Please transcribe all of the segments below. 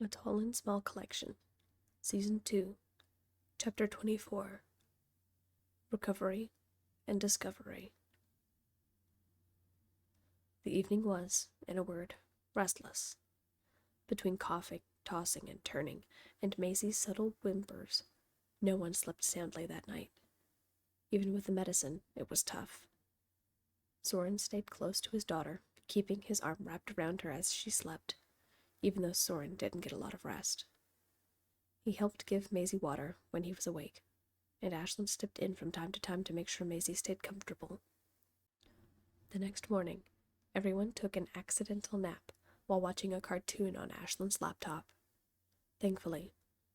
A Tall and Small Collection, Season 2, Chapter 24, Recovery and Discovery. The evening was, in a word, restless. Between coughing, tossing, and turning, and Maisie's subtle whimpers, no one slept soundly that night. Even with the medicine, it was tough. Soren stayed close to his daughter, keeping his arm wrapped around her as she slept, even though Soren didn't get a lot of rest. He helped give Maisie water when he was awake, and Ashlyn stepped in from time to time to make sure Maisie stayed comfortable. The next morning, everyone took an accidental nap while watching a cartoon on Ashlyn's laptop. Thankfully,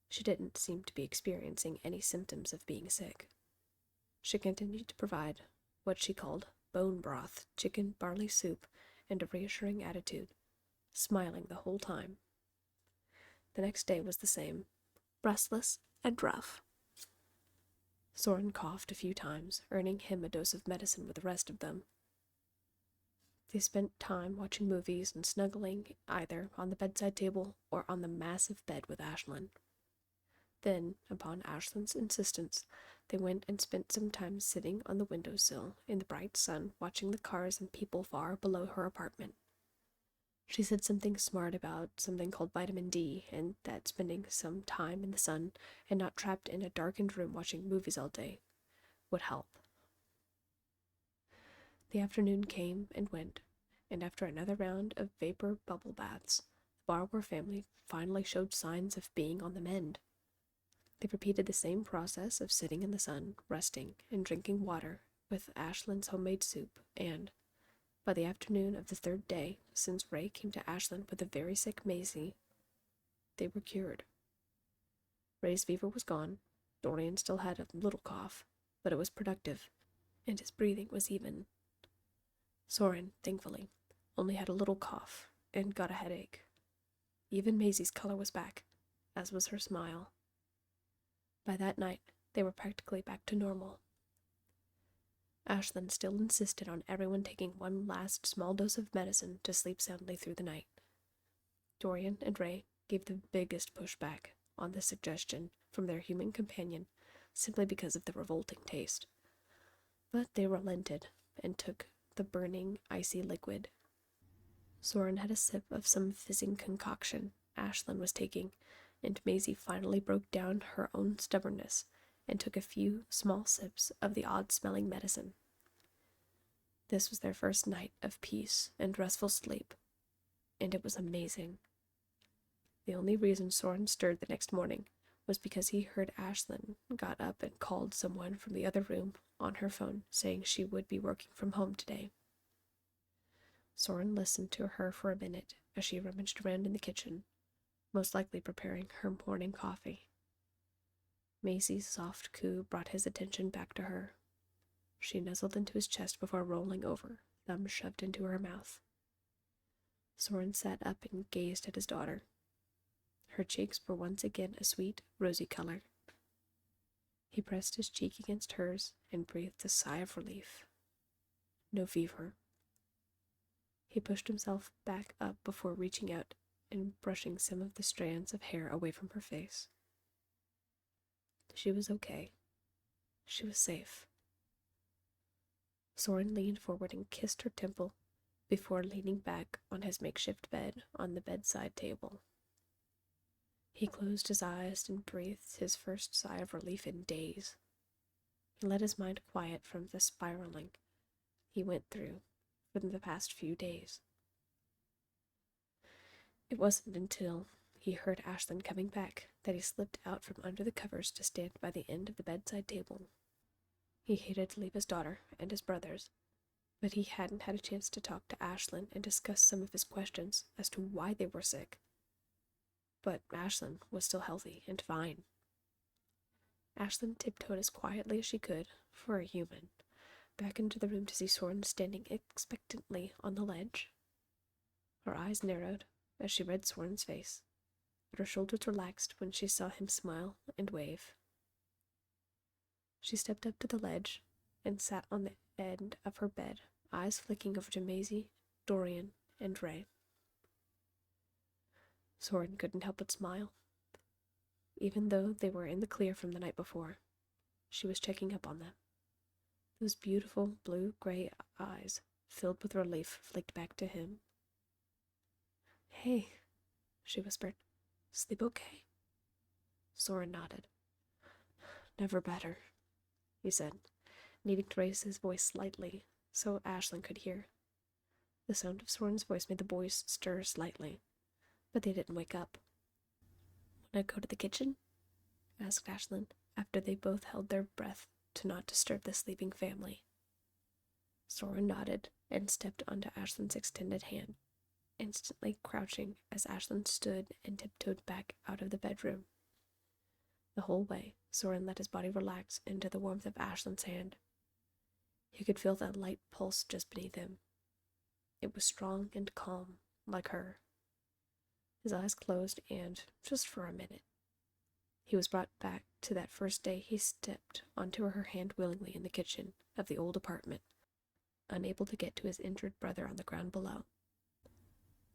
she didn't seem to be experiencing any symptoms of being sick. She continued to provide what she called bone broth, chicken barley soup, and a reassuring attitude, smiling the whole time. The next day was the same, restless and rough. Soren coughed a few times, earning him a dose of medicine with the rest of them. They spent time watching movies and snuggling either on the bedside table or on the massive bed with Ashlyn. Then, upon Ashlyn's insistence, they went and spent some time sitting on the windowsill in the bright sun, watching the cars and people far below her apartment. She said something smart about something called vitamin D, and that spending some time in the sun and not trapped in a darkened room watching movies all day would help. The afternoon came and went, and after another round of vapor bubble baths, the Barber family finally showed signs of being on the mend. They repeated the same process of sitting in the sun, resting, and drinking water with Ashlyn's homemade soup, and by the afternoon of the third day, since Ray came to Ashlyn with a very sick Maisie, they were cured. Ray's fever was gone. Dorian still had a little cough, but it was productive, and his breathing was even. Soren, thankfully, only had a little cough and got a headache. Even Maisie's color was back, as was her smile. By that night, they were practically back to normal. Ashlyn still insisted on everyone taking one last small dose of medicine to sleep soundly through the night. Dorian and Ray gave the biggest pushback on this suggestion from their human companion simply because of the revolting taste. But they relented and took the burning, icy liquid. Soren had a sip of some fizzing concoction Ashlyn was taking, and Maisie finally broke down her own stubbornness and took a few small sips of the odd-smelling medicine. This was their first night of peace and restful sleep, and it was amazing. The only reason Soren stirred the next morning was because he heard Ashlyn got up and called someone from the other room on her phone, saying she would be working from home today. Soren listened to her for a minute as she rummaged around in the kitchen, most likely preparing her morning coffee. Maisie's soft coo brought his attention back to her. She nuzzled into his chest before rolling over, thumb shoved into her mouth. Soren sat up and gazed at his daughter. Her cheeks were once again a sweet, rosy color. He pressed his cheek against hers and breathed a sigh of relief. No fever. He pushed himself back up before reaching out and brushing some of the strands of hair away from her face. She was okay. She was safe. Soren leaned forward and kissed her temple before leaning back on his makeshift bed on the bedside table. He closed his eyes and breathed his first sigh of relief in days. He let his mind quiet from the spiraling he went through for the past few days. It wasn't until he heard Ashlyn coming back that he slipped out from under the covers to stand by the end of the bedside table. He hated to leave his daughter and his brothers, but he hadn't had a chance to talk to Ashlyn and discuss some of his questions as to why they were sick. But Ashlyn was still healthy and fine. Ashlyn tiptoed as quietly as she could, for a human, back into the room to see Soren standing expectantly on the ledge. Her eyes narrowed as she read Soren's face, but her shoulders relaxed when she saw him smile and wave. She stepped up to the ledge and sat on the end of her bed, eyes flicking over to Maisie, Dorian, and Ray. Soren couldn't help but smile. Even though they were in the clear from the night before, she was checking up on them. Those beautiful blue-gray eyes, filled with relief, flicked back to him. "Hey," she whispered. "Sleep okay?" Soren nodded. "Never better," he said, needing to raise his voice slightly so Ashlyn could hear. The sound of Soren's voice made the boys stir slightly, but they didn't wake up. "Wanna go to the kitchen?" asked Ashlyn, after they both held their breath to not disturb the sleeping family. Soren nodded and stepped onto Ashlyn's extended hand, instantly crouching as Ashlyn stood and tiptoed back out of the bedroom. The whole way, Soren let his body relax into the warmth of Ashlyn's hand. He could feel that light pulse just beneath him. It was strong and calm, like her. His eyes closed, and, just for a minute, he was brought back to that first day he stepped onto her hand willingly in the kitchen of the old apartment, unable to get to his injured brother on the ground below.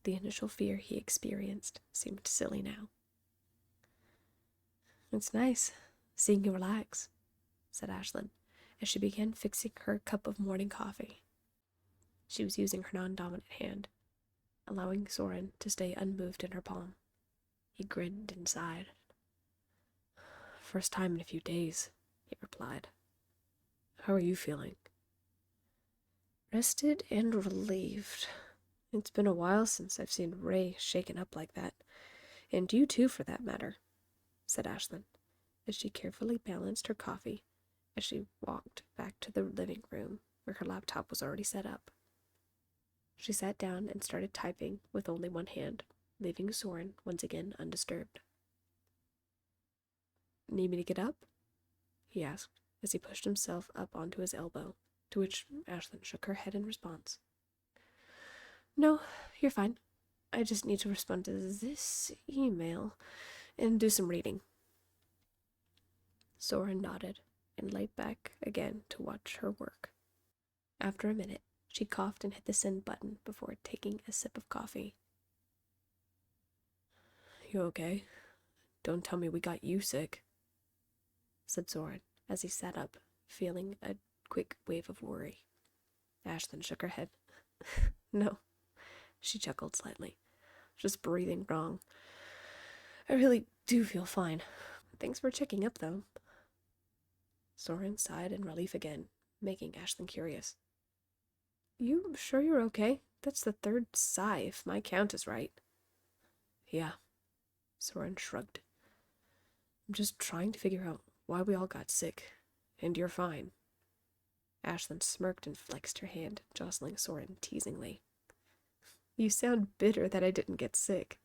The initial fear he experienced seemed silly now. "It's nice, seeing you relax," said Ashlyn, as she began fixing her cup of morning coffee. She was using her non-dominant hand, allowing Soren to stay unmoved in her palm. He grinned and sighed. "First time in a few days," he replied. "How are you feeling?" "Rested and relieved. It's been a while since I've seen Ray shaken up like that, and you too, for that matter," said Ashlyn, as she carefully balanced her coffee as she walked back to the living room where her laptop was already set up. She sat down and started typing with only one hand, leaving Soren once again undisturbed. "Need me to get up?" he asked as he pushed himself up onto his elbow, to which Ashlyn shook her head in response. "No, you're fine. I just need to respond to this email and do some reading." Soren nodded and lay back again to watch her work. After a minute, she coughed and hit the send button before taking a sip of coffee. "You okay? Don't tell me we got you sick," said Soren as he sat up, feeling a quick wave of worry. Ashlyn shook her head. "No," she chuckled slightly. "Just breathing wrong. I really do feel fine. Thanks for checking up, though." Soren sighed in relief again, making Ashlyn curious. "You sure you're okay? That's the third sigh, if my count is right." "Yeah," Soren shrugged. "I'm just trying to figure out why we all got sick, and you're fine." Ashlyn smirked and flexed her hand, jostling Soren teasingly. "You sound bitter that I didn't get sick,"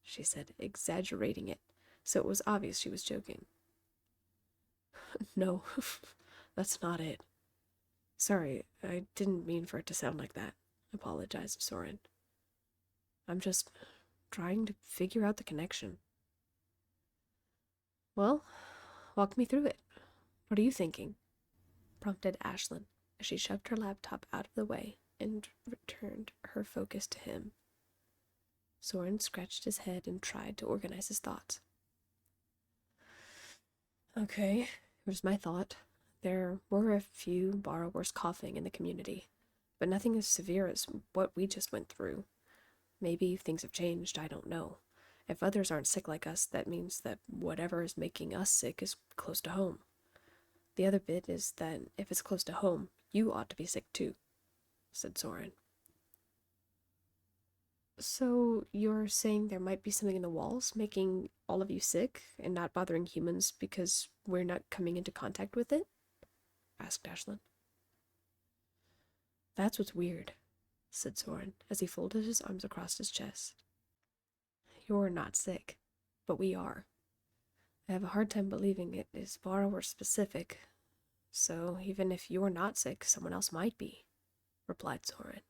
she said, exaggerating it, so it was obvious she was joking. "No, that's not it. Sorry, I didn't mean for it to sound like that," apologized Soren. "I'm just trying to figure out the connection." "Well, walk me through it. What are you thinking?" prompted Ashlyn as she shoved her laptop out of the way and returned her focus to him. Soren scratched his head and tried to organize his thoughts. "Okay, here's my thought. There were a few borrowers coughing in the community, but nothing as severe as what we just went through. Maybe things have changed, I don't know. If others aren't sick like us, that means that whatever is making us sick is close to home. The other bit is that if it's close to home, you ought to be sick too," said Soren. "So you're saying there might be something in the walls making all of you sick and not bothering humans because we're not coming into contact with it?" asked Ashlyn. "That's what's weird," said Soren as he folded his arms across his chest. "You're not sick, but we are. I have a hard time believing it is borrower specific, so even if you're not sick, someone else might be," replied Soren.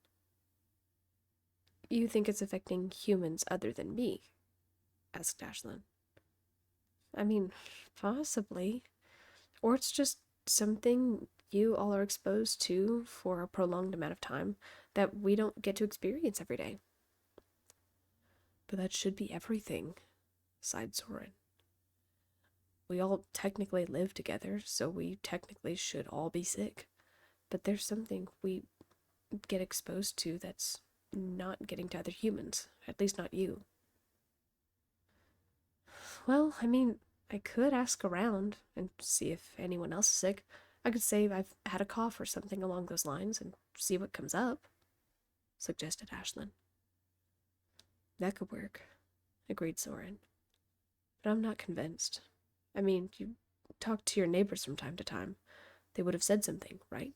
"You think it's affecting humans other than me?" asked Ashlyn. "I mean, possibly. Or it's just something you all are exposed to for a prolonged amount of time that we don't get to experience every day." But that should be everything, sighed Soren. We all technically live together, so we technically should all be sick. But there's something we get exposed to that's not getting to other humans. At least not you. Well, I mean, I could ask around and see if anyone else is sick. I could say I've had a cough or something along those lines and see what comes up, suggested Ashlyn. That could work, agreed Soren. But I'm not convinced. I mean, you talk to your neighbors from time to time. They would have said something, right?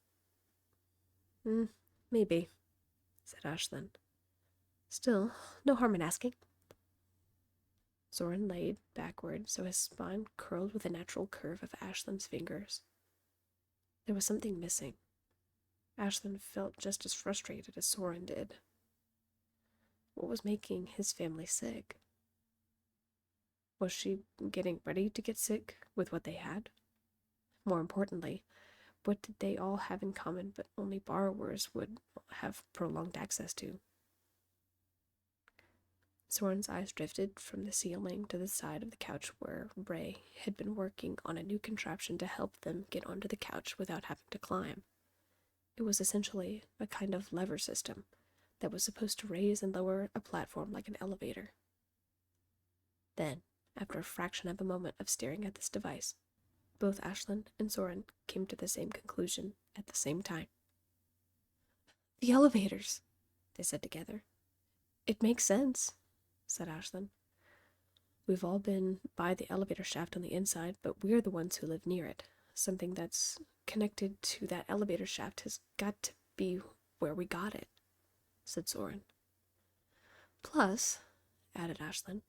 Maybe, said Ashlyn. Still, no harm in asking. Soren laid backward so his spine curled with a natural curve of Ashlyn's fingers. There was something missing. Ashlyn felt just as frustrated as Soren did. What was making his family sick? Was she getting ready to get sick with what they had? More importantly, what did they all have in common but only borrowers would have prolonged access to? Soren's eyes drifted from the ceiling to the side of the couch where Ray had been working on a new contraption to help them get onto the couch without having to climb. It was essentially a kind of lever system that was supposed to raise and lower a platform like an elevator. Then, after a fraction of a moment of staring at this device, both Ashlyn and Soren came to the same conclusion at the same time. The elevators, they said together. It makes sense, said Ashlyn. We've all been by the elevator shaft on the inside, but we're the ones who live near it. Something that's connected to that elevator shaft has got to be where we got it, said Soren. Plus, added Ashlyn,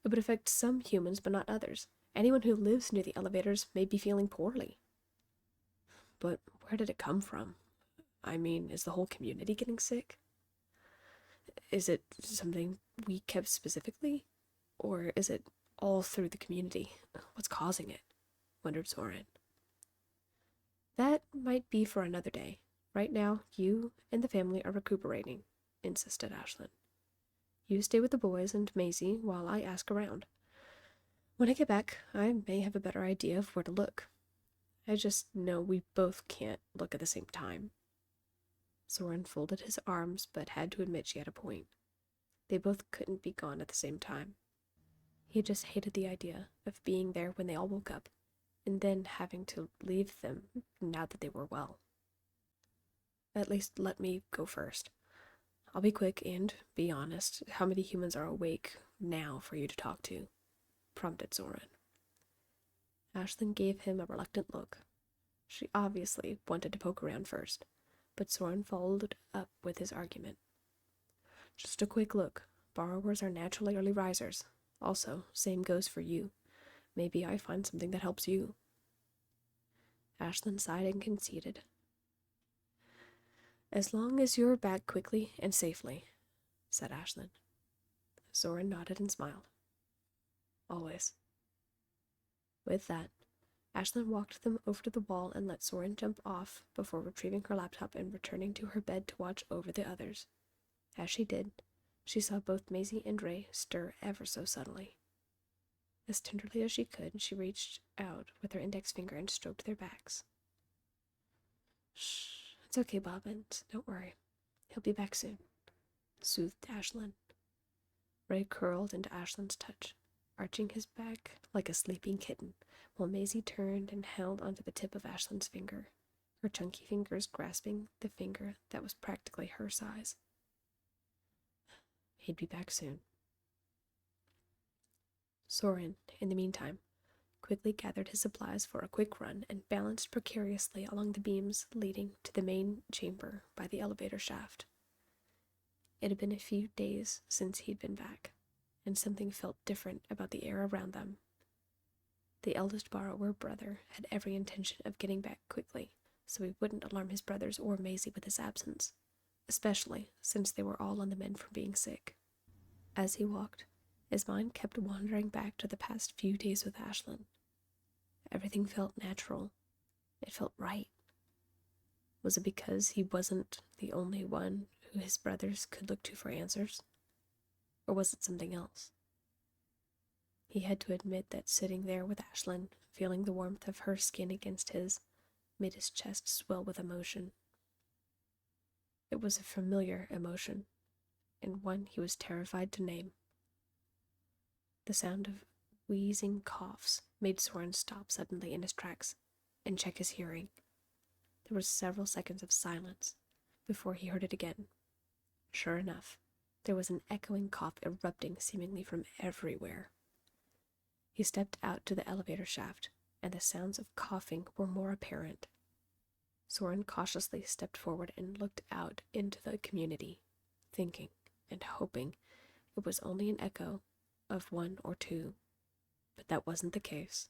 it would affect some humans but not others. Anyone who lives near the elevators may be feeling poorly. But where did it come from? I mean, is the whole community getting sick? Is it something we kept specifically? Or is it all through the community? What's causing it? Wondered Soren. That might be for another day. Right now, you and the family are recuperating, insisted Ashlyn. You stay with the boys and Maisie while I ask around. When I get back, I may have a better idea of where to look. I just know we both can't look at the same time. Soren folded his arms, but had to admit she had a point. They both couldn't be gone at the same time. He just hated the idea of being there when they all woke up, and then having to leave them now that they were well. At least let me go first. I'll be quick and be honest. How many humans are awake now for you to talk to? Prompted Soren. Ashlyn gave him a reluctant look. She obviously wanted to poke around first, but Soren followed up with his argument. Just a quick look. Borrowers are naturally early risers. Also, same goes for you. Maybe I find something that helps you. Ashlyn sighed and conceded. As long as you're back quickly and safely, said Ashlyn. Soren nodded and smiled. Always. With that, Ashlyn walked them over to the wall and let Soren jump off before retrieving her laptop and returning to her bed to watch over the others. As she did, she saw both Maisie and Ray stir ever so subtly. As tenderly as she could, she reached out with her index finger and stroked their backs. Shh, it's okay, Bobbins. Don't worry. He'll be back soon, soothed Ashlyn. Ray curled into Ashlyn's touch, arching his back like a sleeping kitten, while Maisie turned and held onto the tip of Ashlyn's finger, her chunky fingers grasping the finger that was practically her size. He'd be back soon. Soren, in the meantime, quickly gathered his supplies for a quick run and balanced precariously along the beams leading to the main chamber by the elevator shaft. It had been a few days since he'd been back, and something felt different about the air around them. The eldest borrower brother had every intention of getting back quickly, so he wouldn't alarm his brothers or Maisie with his absence, especially since they were all on the mend from being sick. As he walked, his mind kept wandering back to the past few days with Ashlyn. Everything felt natural. It felt right. Was it because he wasn't the only one who his brothers could look to for answers? Or was it something else? He had to admit that sitting there with Ashlyn, feeling the warmth of her skin against his, made his chest swell with emotion. It was a familiar emotion, and one he was terrified to name. The sound of wheezing coughs made Soren stop suddenly in his tracks and check his hearing. There were several seconds of silence before he heard it again. Sure enough, there was an echoing cough erupting seemingly from everywhere. He stepped out to the elevator shaft, and the sounds of coughing were more apparent. Soren cautiously stepped forward and looked out into the community, thinking and hoping it was only an echo of one or two, but that wasn't the case.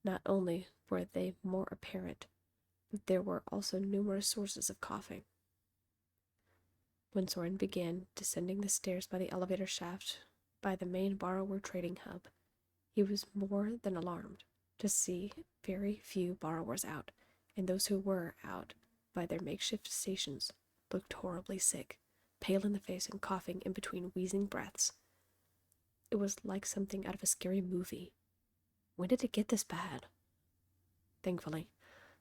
Not only were they more apparent, but there were also numerous sources of coughing. When Soren began descending the stairs by the elevator shaft by the main borrower trading hub, he was more than alarmed to see very few borrowers out, and those who were out by their makeshift stations looked horribly sick, pale in the face and coughing in between wheezing breaths. It was like something out of a scary movie. When did it get this bad? Thankfully,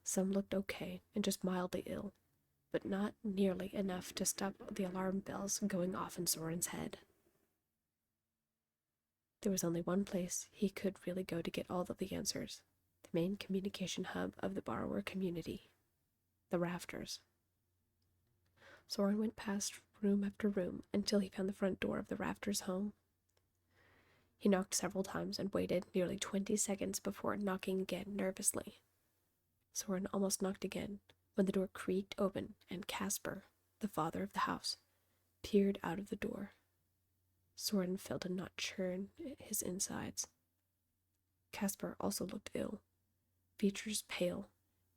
some looked okay and just mildly ill, but not nearly enough to stop the alarm bells going off in Soren's head. There was only one place he could really go to get all of the answers, the main communication hub of the borrower community, the rafters. Soren went past room after room until he found the front door of the rafters' home. He knocked several times and waited nearly 20 seconds before knocking again nervously. Soren almost knocked again when the door creaked open and Casper, the father of the house, peered out of the door. Soren felt a knot churn his insides. Casper also looked ill, features pale,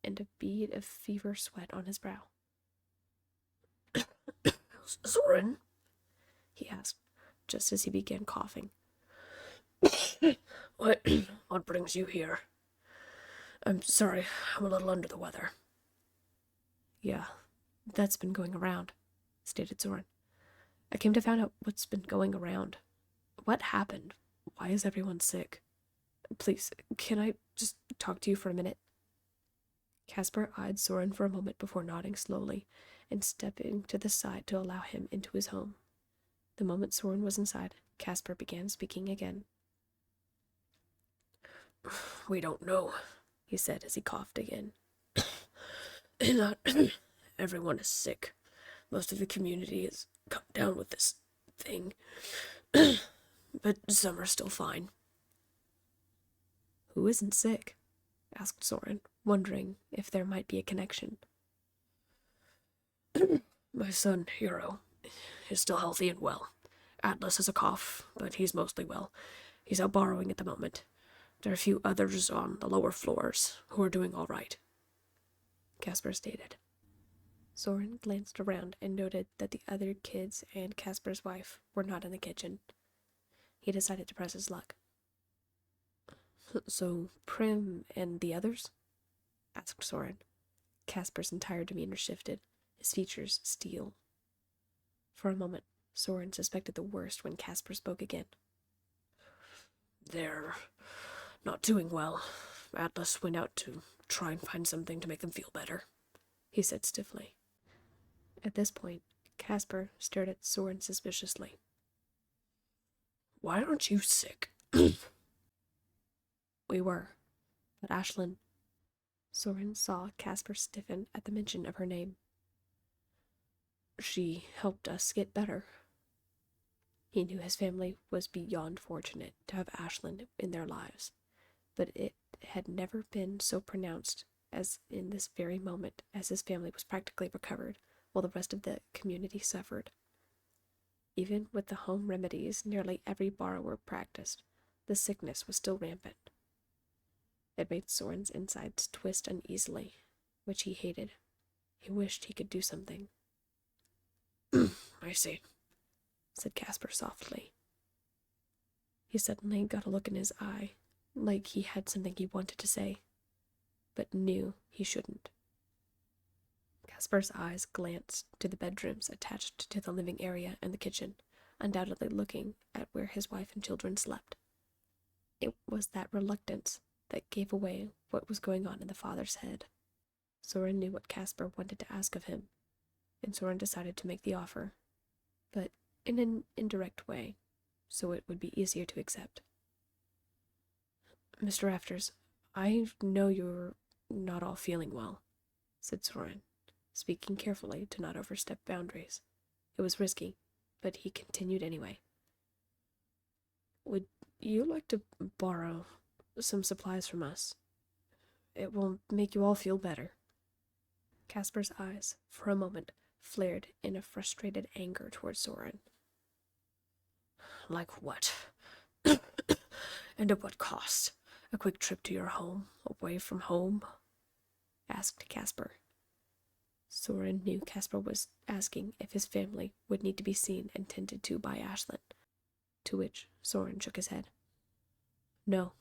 and a bead of fever sweat on his brow. "Soren?" he asked, just as he began coughing. What brings you here?" "I'm sorry, I'm a little under the weather." "Yeah, that's been going around," stated Soren. "I came to find out what's been going around. What happened? Why is everyone sick? Please, can I just talk to you for a minute?" Casper eyed Soren for a moment before nodding slowly and stepping to the side to allow him into his home. The moment Soren was inside, Casper began speaking again. "We don't know," he said as he coughed again. "Not everyone is sick. Most of the community has come down with this thing, but some are still fine." "Who isn't sick?" asked Soren, wondering if there might be a connection. "My son, Hero, is still healthy and well. Atlas has a cough, but he's mostly well. He's out borrowing at the moment. There are a few others on the lower floors who are doing all right," Casper stated. Soren glanced around and noted that the other kids and Casper's wife were not in the kitchen. He decided to press his luck. "So, Prim and the others?" asked Soren. Casper's entire demeanor shifted, his features steel. For a moment, Soren suspected the worst when Casper spoke again. "They're not doing well. Atlas went out to try and find something to make them feel better," he said stiffly. At this point, Casper stared at Soren suspiciously. "Why aren't you sick?" "We were, but Ashlyn..." Soren saw Casper stiffen at the mention of her name. "She helped us get better." He knew his family was beyond fortunate to have Ashlyn in their lives, but it had never been so pronounced as in this very moment, as his family was practically recovered while the rest of the community suffered. Even with the home remedies nearly every borrower practiced, the sickness was still rampant. It made Soren's insides twist uneasily, which he hated. He wished he could do something. "I see," said Casper softly. He suddenly got a look in his eye, like he had something he wanted to say, but knew he shouldn't. Casper's eyes glanced to the bedrooms attached to the living area and the kitchen, undoubtedly looking at where his wife and children slept. It was that reluctance that gave away what was going on in the father's head. Soren knew what Caspar wanted to ask of him, and Soren decided to make the offer, but in an indirect way, so it would be easier to accept. "Mr. Rafters, I know you're not all feeling well," said Soren, speaking carefully to not overstep boundaries. It was risky, but he continued anyway. "Would you like to borrow some supplies from us? It will make you all feel better." Caspar's eyes, for a moment, flared in a frustrated anger towards Soren. "Like what? And at what cost? A quick trip to your home, away from home?" asked Caspar. Soren knew Caspar was asking if his family would need to be seen and tended to by Ashlyn, to which Soren shook his head. "No,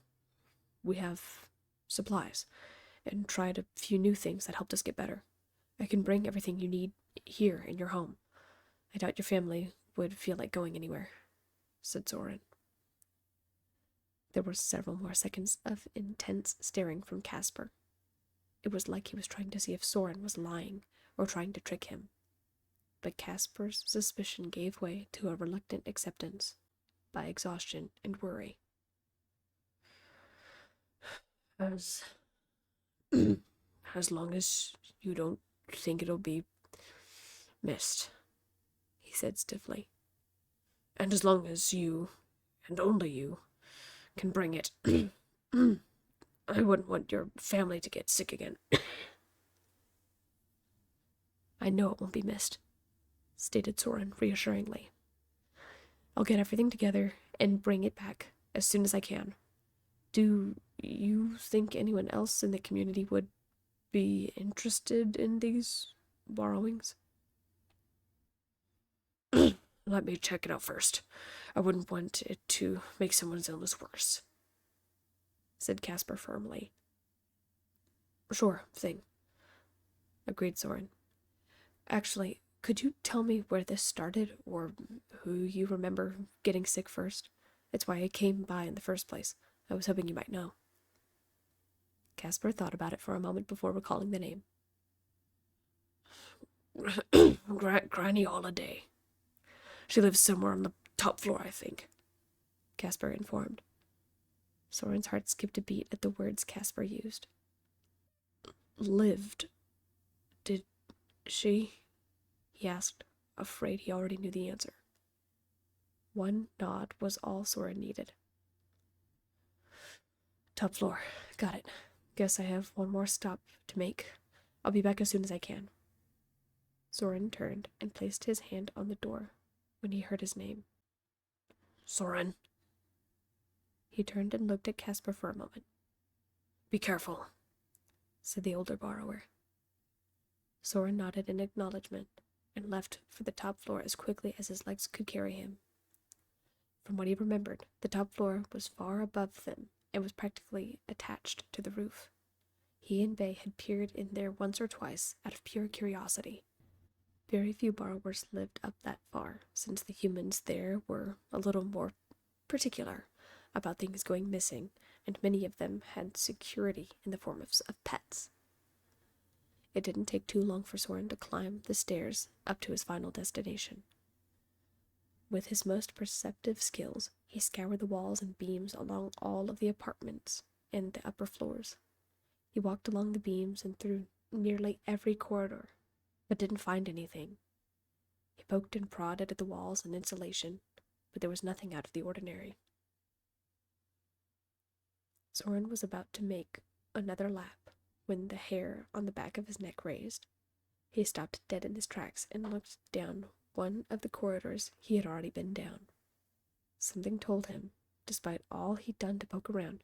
we have supplies, and tried a few new things that helped us get better. I can bring everything you need here in your home. I doubt your family would feel like going anywhere," said Soren. There were several more seconds of intense staring from Caspar. It was like he was trying to see if Soren was lying or trying to trick him. But Caspar's suspicion gave way to a reluctant acceptance by exhaustion and worry. As as long as you don't think it'll be missed," he said stiffly. "And as long as you, and only you, can bring it, I wouldn't want your family to get sick again." "I know it won't be missed," stated Soren reassuringly. "I'll get everything together and bring it back as soon as I can. Do you think anyone else in the community would be interested in these borrowings?" "Let me check it out first. I wouldn't want it to make someone's illness worse," said Caspar firmly. "Sure thing," agreed Soren. "Actually, could you tell me where this started, or who you remember getting sick first? It's why I came by in the first place. I was hoping you might know." Caspar thought about it for a moment before recalling the name. "Granny Holiday. She lives somewhere on the top floor, I think," Caspar informed. Soren's heart skipped a beat at the words Caspar used. "Lived? Did she?" he asked, afraid he already knew the answer. One nod was all Soren needed. "Top floor. Got it. Guess I have one more stop to make. I'll be back as soon as I can." Soren turned and placed his hand on the door when he heard his name. "Soren." He turned and looked at Caspar for a moment. "Be careful," said the older borrower. Soren nodded in acknowledgement and left for the top floor as quickly as his legs could carry him. From what he remembered, the top floor was far above them and was practically attached to the roof. He and Bay had peered in there once or twice out of pure curiosity. Very few borrowers lived up that far, since the humans there were a little more particular about things going missing, and many of them had security in the form of pets. It didn't take too long for Soren to climb the stairs up to his final destination. With his most perceptive skills, he scoured the walls and beams along all of the apartments and the upper floors. He walked along the beams and through nearly every corridor, but didn't find anything. He poked and prodded at the walls and insulation, but there was nothing out of the ordinary. Soren was about to make another lap when the hair on the back of his neck raised. He stopped dead in his tracks and looked down one of the corridors he had already been down. Something told him, despite all he'd done to poke around,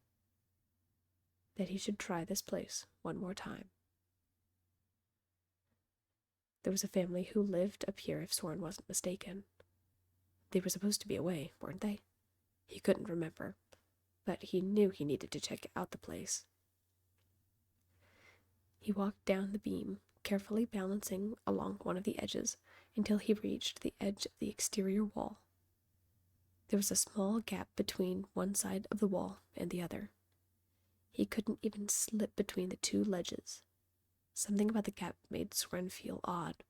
that he should try this place one more time. There was a family who lived up here if Soren wasn't mistaken. They were supposed to be away, weren't they? He couldn't remember, but he knew he needed to check out the place. He walked down the beam, carefully balancing along one of the edges until he reached the edge of the exterior wall. There was a small gap between one side of the wall and the other. He couldn't even slip between the two ledges. Something about the gap made Soren feel odd,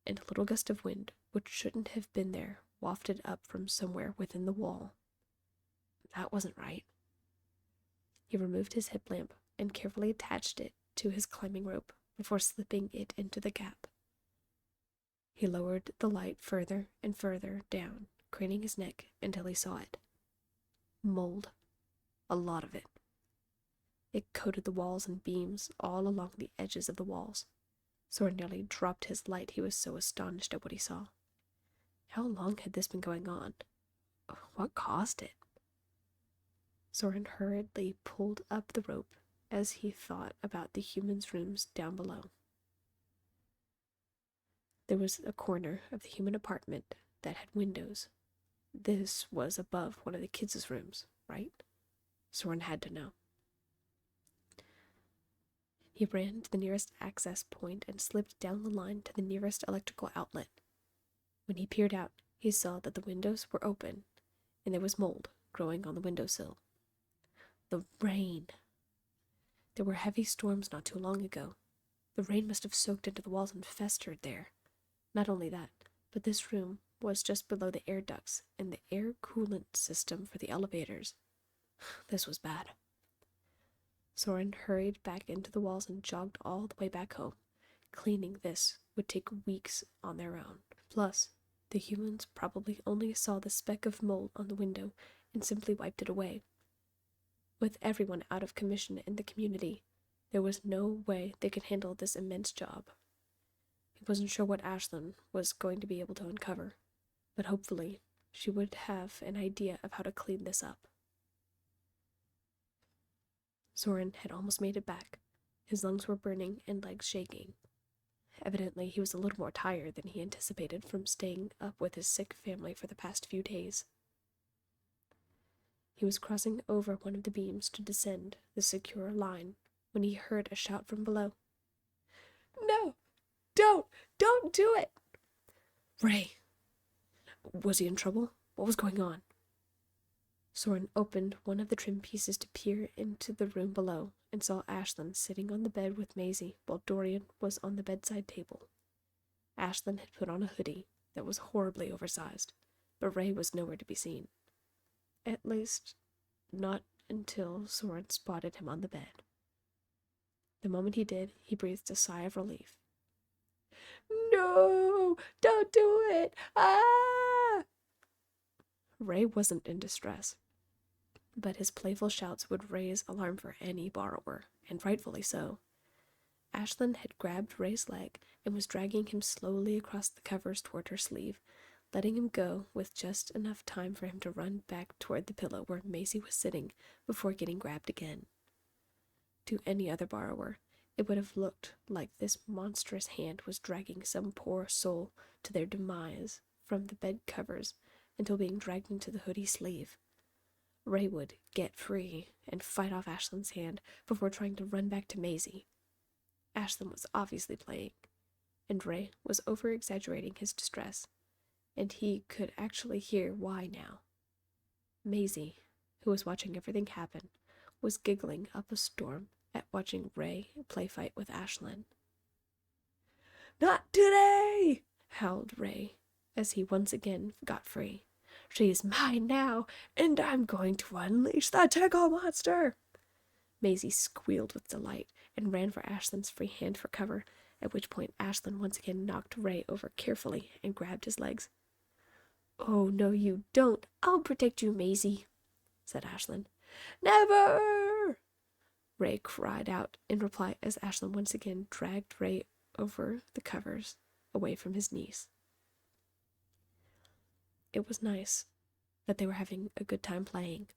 and a little gust of wind, which shouldn't have been there, wafted up from somewhere within the wall. That wasn't right. He removed his headlamp and carefully attached it to his climbing rope before slipping it into the gap. He lowered the light further and further down, craning his neck until he saw it. Mold. A lot of it. It coated the walls and beams all along the edges of the walls. Soren nearly dropped his light, he was so astonished at what he saw. How long had this been going on? What caused it? Soren hurriedly pulled up the rope as he thought about the humans' rooms down below. There was a corner of the human apartment that had windows. This was above one of the kids' rooms, right? Soren had to know. He ran to the nearest access point and slipped down the line to the nearest electrical outlet. When he peered out, he saw that the windows were open, and there was mold growing on the windowsill. The rain. There were heavy storms not too long ago. The rain must have soaked into the walls and festered there. Not only that, but this room was just below the air ducts and the air coolant system for the elevators. This was bad. Soren hurried back into the walls and jogged all the way back home. Cleaning this would take weeks on their own. Plus, the humans probably only saw the speck of mold on the window and simply wiped it away. With everyone out of commission in the community, there was no way they could handle this immense job. He wasn't sure what Ashlyn was going to be able to uncover, but hopefully she would have an idea of how to clean this up. Soren had almost made it back. His lungs were burning and legs shaking. Evidently, he was a little more tired than he anticipated from staying up with his sick family for the past few days. He was crossing over one of the beams to descend the secure line when he heard a shout from below. "No! Don't do it!" "Ray!" Was he in trouble? What was going on? Soren opened one of the trim pieces to peer into the room below and saw Ashlyn sitting on the bed with Maisie while Dorian was on the bedside table. Ashlyn had put on a hoodie that was horribly oversized, but Ray was nowhere to be seen. At least, not until Soren spotted him on the bed. The moment he did, he breathed a sigh of relief. "No! Don't do it! Ah!" Ray wasn't in distress, but his playful shouts would raise alarm for any borrower, and rightfully so. Ashlyn had grabbed Ray's leg and was dragging him slowly across the covers toward her sleeve, letting him go with just enough time for him to run back toward the pillow where Maisie was sitting before getting grabbed again. To any other borrower, it would have looked like this monstrous hand was dragging some poor soul to their demise from the bed covers until being dragged into the hoodie sleeve. Ray would get free and fight off Ashlyn's hand before trying to run back to Maisie. Ashlyn was obviously playing, and Ray was over-exaggerating his distress, and he could actually hear why now. Maisie, who was watching everything happen, was giggling up a storm at watching Ray play fight with Ashlyn. "Not today!" howled Ray as he once again got free. "She's mine now, and I'm going to unleash the tickle monster!" Maisie squealed with delight and ran for Ashlyn's free hand for cover, at which point Ashlyn once again knocked Ray over carefully and grabbed his legs. "Oh, no, you don't. I'll protect you, Maisie," said Ashlyn. "Never!" Ray cried out in reply as Ashlyn once again dragged Ray over the covers, away from his niece. It was nice that they were having a good time playing,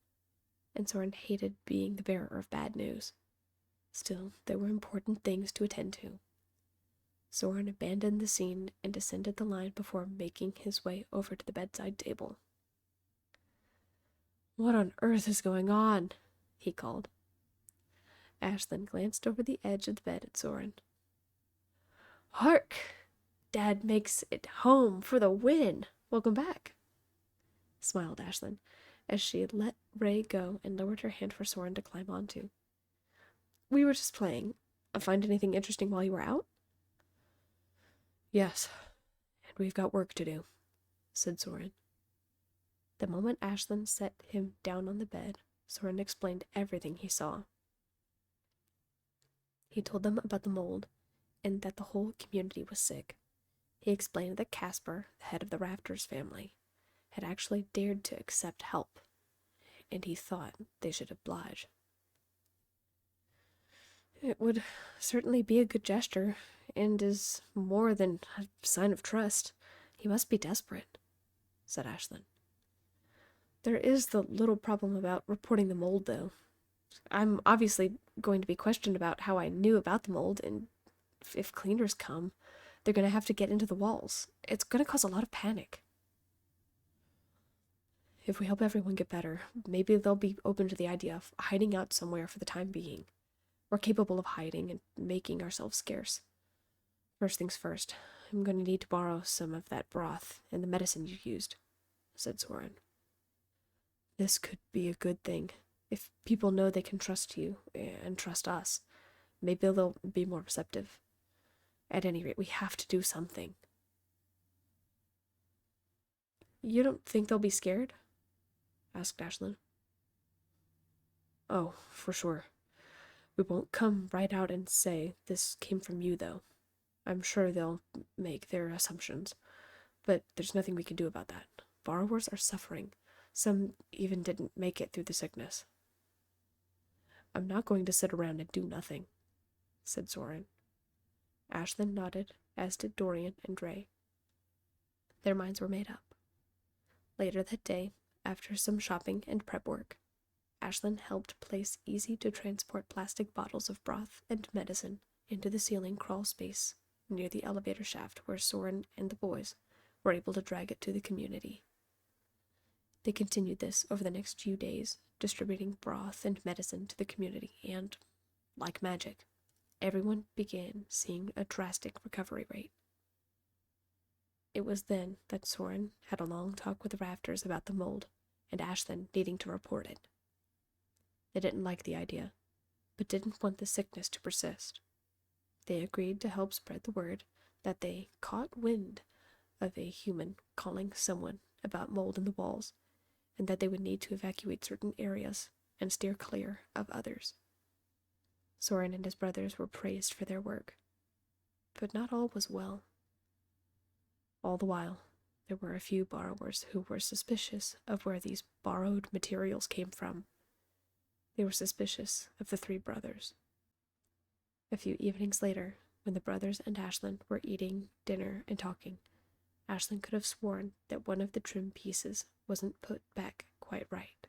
and Soren hated being the bearer of bad news. Still, there were important things to attend to. Soren abandoned the scene and descended the line before making his way over to the bedside table. "What on earth is going on?" he called. Ashlyn glanced over the edge of the bed at Soren. "Hark! Dad makes it home for the win! Welcome back," smiled Ashlyn, as she let Ray go and lowered her hand for Soren to climb onto. We were just playing. Find anything interesting while you were out? Yes, and we've got work to do, said Soren. The moment Ashlyn set him down on the bed, Soren explained everything he saw. He told them about the mold, and that the whole community was sick. He explained that Casper, the head of the Rafters family, had actually dared to accept help, and he thought they should oblige. It would certainly be a good gesture, and is more than a sign of trust. He must be desperate, said Ashlyn. There is the little problem about reporting the mold, though. I'm obviously going to be questioned about how I knew about the mold, and if cleaners come, they're going to have to get into the walls. It's going to cause a lot of panic. If we help everyone get better, maybe they'll be open to the idea of hiding out somewhere for the time being. We're capable of hiding and making ourselves scarce. First things first, I'm going to need to borrow some of that broth and the medicine you used, said Soren. This could be a good thing. If people know they can trust you and trust us, maybe they'll be more receptive. At any rate, we have to do something. You don't think they'll be scared? Asked Ashlyn. Oh, for sure. We won't come right out and say this came from you, though. I'm sure they'll make their assumptions, but there's nothing we can do about that. Borrowers are suffering. Some even didn't make it through the sickness. I'm not going to sit around and do nothing, said Soren. Ashlyn nodded, as did Dorian and Ray. Their minds were made up. Later that day, after some shopping and prep work, Ashlyn helped place easy-to-transport plastic bottles of broth and medicine into the ceiling crawl space near the elevator shaft where Soren and the boys were able to drag it to the community. They continued this over the next few days, distributing broth and medicine to the community, and, like magic, everyone began seeing a drastic recovery rate. It was then that Soren had a long talk with the Rafters about the mold, and Ashlyn needing to report it. They didn't like the idea, but didn't want the sickness to persist. They agreed to help spread the word that they caught wind of a human calling someone about mold in the walls, and that they would need to evacuate certain areas and steer clear of others. Soren and his brothers were praised for their work, but not all was well. All the while, there were a few borrowers who were suspicious of where these borrowed materials came from. They were suspicious of the three brothers. A few evenings later, when the brothers and Ashlyn were eating dinner and talking, Ashlyn could have sworn that one of the trim pieces wasn't put back quite right.